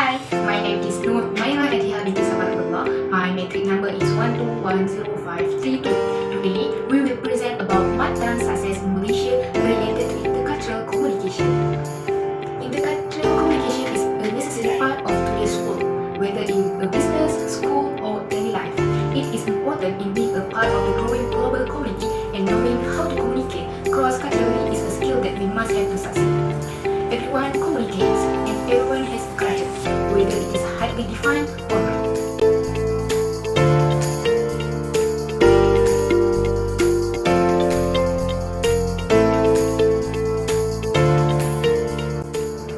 Hi, my name is UMAIRAH NAJIHAH binti ABDULLAH. My metric number is 1210532. Today, we will present about Matan success in Malaysia related to intercultural communication. Intercultural communication is a necessary part of today's world, whether in a business, school, or daily life. It is important in being a part of the growing global community, and knowing how to communicate cross-culturally is a skill that we must have to succeed. Everyone communicates, and everyone has a culture, whether it is highly defined or not.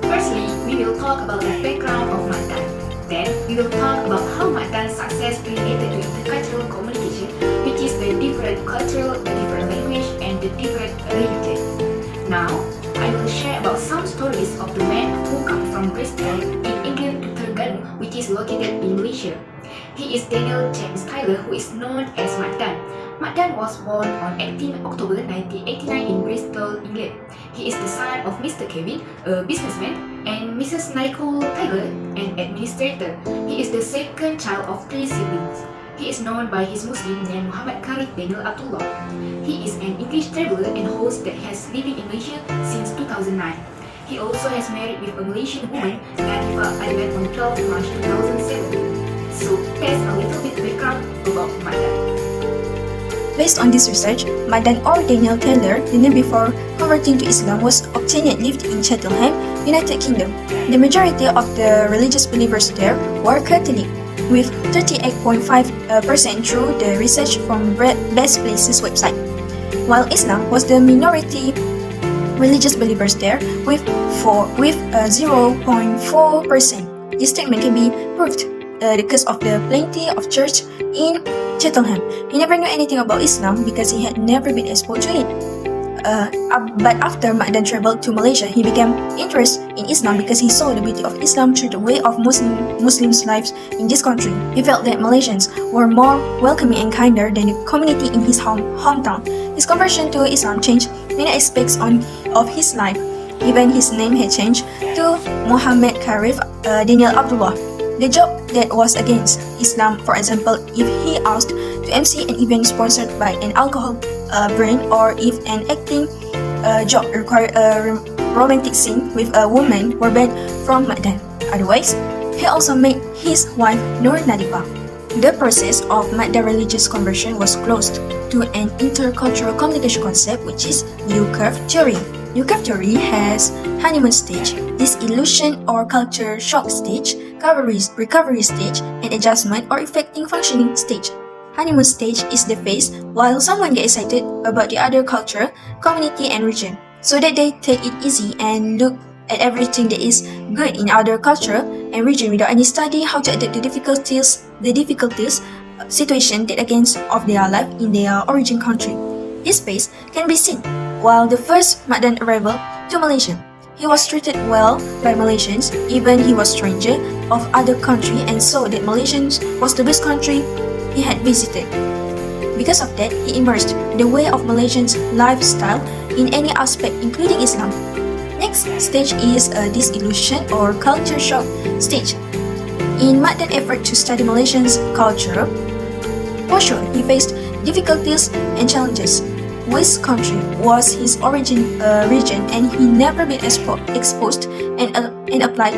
Firstly, we will talk about the background of Matan. Then, we will talk about how Matan's success related to intercultural communication, which is the different cultural, the different language, and the different religion. Now, I will share about some stories of the man who comes from Bristol in England to Terengganu, which is located in Malaysia. He is Daniel James Tyler, who is known as Matan. Matan was born on 18 October 1989 in Bristol, England. He is the son of Mr. Kevin, a businessman, and Mrs. Nicole Tyler, an administrator. He is the second child of 3 siblings. He is known by his Muslim name Muhammad Karif Daniel Abdullah. He is an English traveler and host that has lived in Malaysia since 2009. He also has married with a Malaysian woman, Najihah, on 12 March 2007. So that's a little bit background about Matan. Based on this research, Matan or Daniel Taylor, the name before converting to Islam, was obtained and lived in Cheltenham, United Kingdom. The majority of the religious believers there were Catholic, with 38.5% through the research from Best Places website, while Islam was the minority religious believers there with 0.4%. This statement can be proved because of the plenty of church in Cheltenham. He never knew anything about Islam because he had never been exposed to it. But after Matan traveled to Malaysia, he became interested in Islam because he saw the beauty of Islam through the way of Muslims' lives in this country. He felt that Malaysians were more welcoming and kinder than the community in his hometown. His conversion to Islam changed many aspects of his life. Even his name had changed to Muhammad Karif Daniel Abdullah. The job that was against Islam, for example, if he asked to MC an event sponsored by an alcohol brand, or if an acting job required a romantic scene with a woman, were banned from Matan. Otherwise, he also made his wife Nur Nadifah. The process of Matan religious conversion was closed to an intercultural communication concept, which is U-curve theory. U-curve theory has honeymoon stage, disillusion or culture shock stage, recovery stage, and adjustment or effecting functioning stage. Honeymoon stage is the phase while someone gets excited about the other culture, community, and region, so that they take it easy and look at everything that is good in other culture and region without any study how to adapt the difficulties situation that against of their life in their origin country. This phase can be seen while the first Matan arrival to Malaysia. He was treated well by Malaysians, even he was stranger of other country and saw that Malaysians was the best country he had visited. Because of that, he immersed the way of Malaysians' lifestyle in any aspect, including Islam. Next stage is a disillusion or culture shock stage. In Matan effort to study Malaysians' culture, for sure he faced difficulties and challenges. Which country was his origin region, and he never been exposed and applied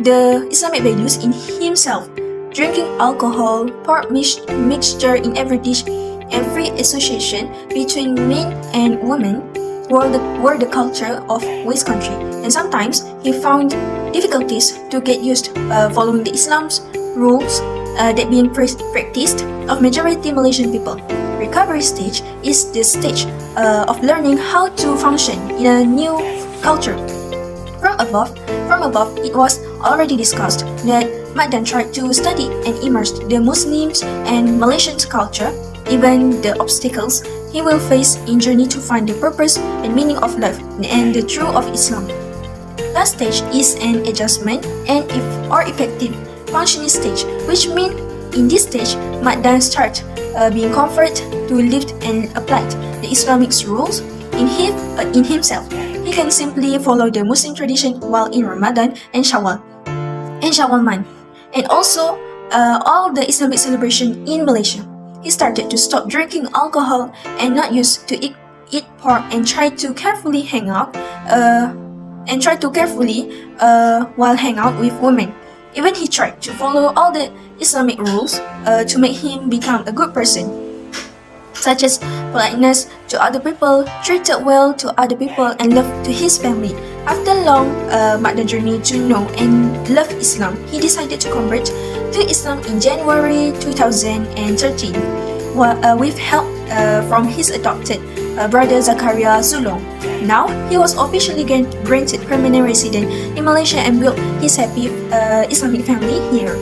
the Islamic values in himself. Drinking alcohol, pork mixture in every dish, and free association between men and women were the culture of West country, and sometimes he found difficulties to get used following the Islam's rules that being practiced of majority Malaysian people. Recovery stage is the stage of learning how to function in a new culture. From above, it was already discussed that Matan tried to study and immerse the Muslims and Malaysians' culture, even the obstacles he will face in journey to find the purpose and meaning of life and the truth of Islam. Last stage is an adjustment and effective functioning stage, which means in this stage, Matan starts being comfort to live and apply the Islamic rules in himself. He can simply follow the Muslim tradition while in Ramadan and Shawwal. and Shawwal month, and also all the Islamic celebration in Malaysia. He started to stop drinking alcohol and not used to eat pork and tried to carefully while hang out with women. Even he tried to follow all the Islamic rules to make him become a good person, such as politeness to other people, treated well to other people, and love to his family. After long Magda journey to know and love Islam, he decided to convert to Islam in January 2013 with help from his adopted brother Zakaria Zulong. Now, he was officially granted permanent resident in Malaysia and built his happy Islamic family here.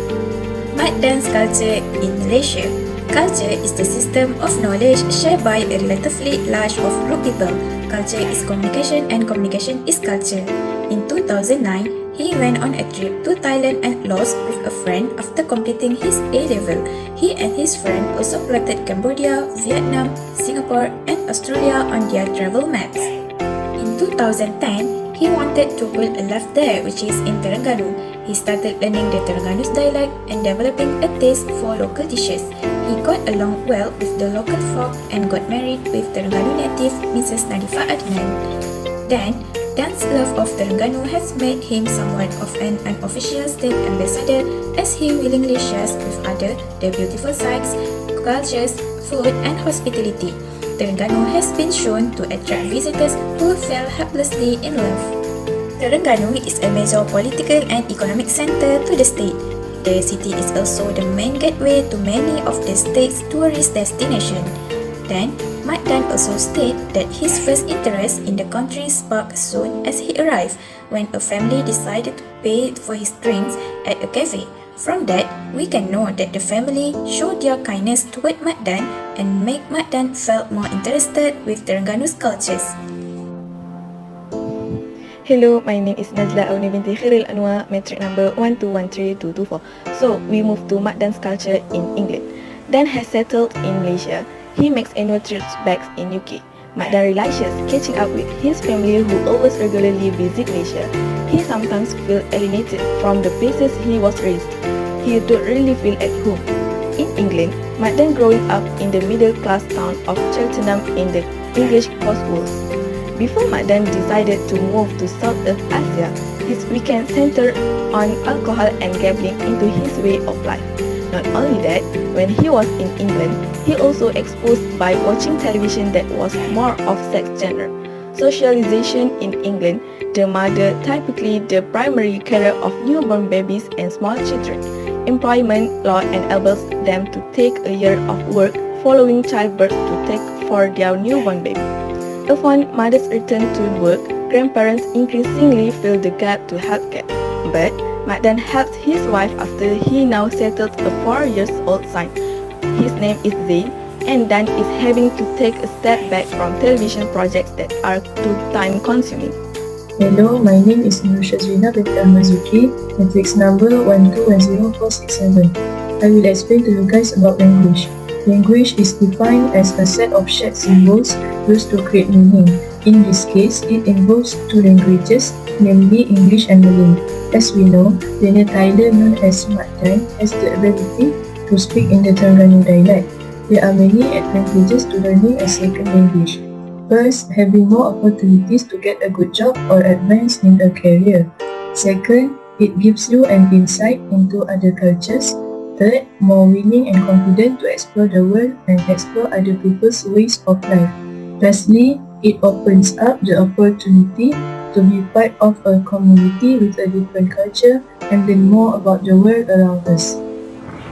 Mat dance culture in Malaysia. Culture is the system of knowledge shared by a relatively large group of people. Culture is communication and communication is culture. In 2009, he went on a trip to Thailand and lost with a friend after completing his A-level. He and his friend also plotted Cambodia, Vietnam, Singapore and Australia on their travel maps. In 2010, he wanted to build a life there, which is in Terengganu. He started learning the Terengganu dialect and developing a taste for local dishes. He got along well with the local folk and got married with Terengganu native Mrs. Nadifa Adnan. Then, dance love of Terengganu has made him somewhat of an unofficial state ambassador, as he willingly shares with others the beautiful sights, cultures, food and hospitality. Terengganu has been shown to attract visitors who fell helplessly in love. Terengganu is a major political and economic center to the state. The city is also the main gateway to many of the state's tourist destinations. Then, Mat Dan also stated that his first interest in the country sparked soon as he arrived, when a family decided to pay for his drinks at a cafe. From that, we can know that the family showed their kindness toward Mat Dan and make Mat Dan felt more interested with Terengganu's cultures. Hello, my name is NAJLAA binti KHIRUL ANUAR, metric number 1213224. So, we move to Mat Dan's culture in England. Dan has settled in Malaysia. He makes annual trips back in UK. Mat Dan relishes catching up with his family who always regularly visit Malaysia. He sometimes feels alienated from the places he was raised. He don't really feel at home. In England, Mat Dan growing up in the middle-class town of Cheltenham in the English Cotswolds. Before Mat Dan decided to move to Southeast Asia, his weekend centered on alcohol and gambling into his way of life. Not only that, when he was in England, he also exposed by watching television that was more of sex genre. Socialization in England, the mother typically the primary carer of newborn babies and small children. Employment law enables them to take a year of work following childbirth to take for their newborn baby. Upon mother's return to work, grandparents increasingly fill the gap to healthcare. But Mat Dan helped his wife after he now settled a 4-year-old son. His name is Zain, and Dan is having to take a step back from television projects that are too time-consuming. Hello, my name is SYAZWINA binti ZUKI, matrix number 1210467. I will explain to you guys about language. Language is defined as a set of shared symbols used to create meaning. In this case, it involves two languages, namely English and Malay. As we know, Daniel Tyler, known as Mat Dan, has the ability to speak in the Terengganu dialect. There are many advantages to learning a second language. First, having more opportunities to get a good job or advance in a career. Second, it gives you an insight into other cultures. Third, more willing and confident to explore the world and explore other people's ways of life. Lastly, it opens up the opportunity to be part of a community with a different culture and learn more about the world around us.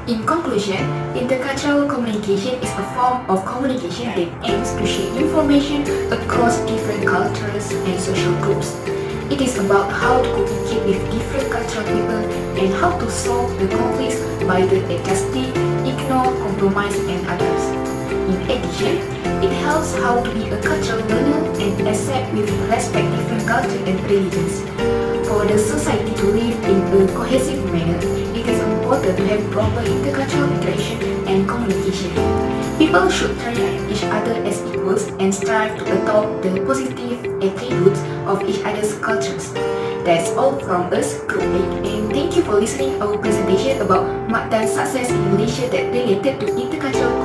In conclusion, intercultural communication is a form of communication that aims to share information across different cultures and social groups. It is about how to communicate with different cultural people and how to solve the conflicts by adjusting, ignore, compromise, and others. In addition, it helps how to be a cultural learner and accept with respect different culture and religions. For the society to live in a cohesive manner, it is important to have proper intercultural interaction and communication. People should treat each other as equals and strive to adopt the positive attributes of each other's cultures. That's all from us, Group 8, and thank you for listening our presentation about MAD dan success in Malaysia that related to intercultural